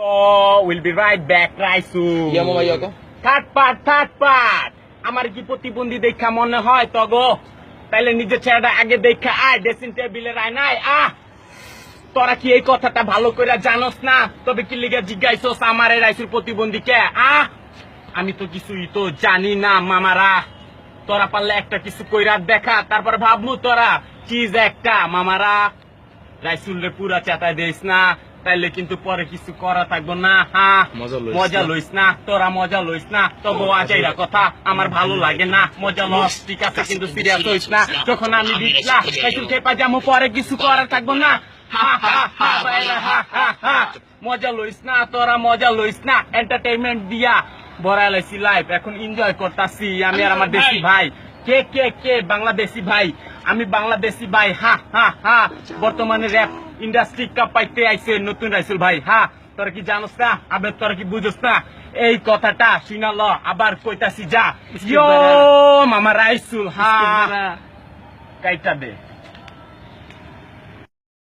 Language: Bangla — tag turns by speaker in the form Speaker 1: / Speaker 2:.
Speaker 1: We'll be right back, Raisu.
Speaker 2: ইয়া মামা ইয়া কো
Speaker 1: থার্ড পার্ট আমার কি প্রতিবন্ধী দেখা মনে হয় তো গো? তাইলে নিজের ছেলেটা আগে দেখা আয়, ড্রেসিং টেবিলের আয় নাই। তোরা কি এই কথাটা ভালো করে জানোস না? তবে কি লিগে জিজ্ঞাসা আমার এই রাইসুর প্রতিবন্ধীকে? আমি তো কিছুই তো জানি না মামারা। তোরা পারলে একটা কিছু কইরা দেখা, তারপর ভাবমু তোরা চিজ একটা মামারা। রাইসুল রে পুরা চেতায় দিস না, তাইলে কিন্তু পরে কিছু করা থাকবো না। মজা লইস না, তোরা মজা লইস না। তবু আজাইরা কথা আমার ভালো লাগে না। মজা লস ঠিক আছে, কিন্তু সিরিয়াস হইস না। যখন আমি দিচ্লা রাইসুল খেপা যাবো, পরে কিছু করা থাকবো না। মজা লইস না, তোরা মজা লইস না। এন্টারটেইনমেন্ট দিয়া বড় লাইছি লাইফ, এখন এনজয় করতাছি আমি আর আমার দেশি ভাই। কে কে কে বাংলাদেশি ভাই? আমি বাংলাদেশি ভাই। বর্তমানে র্যাপ ইন্ডাস্ট্রি কাঁপাইতে আইছে নতুন রাইসুল ভাই। তোরা কি জানোস না? আবার তোরা কি বুঝোস না? এই কথাটা শুনাল আবার কইতাছি যা। মামা রাইসুল কাইটা দে।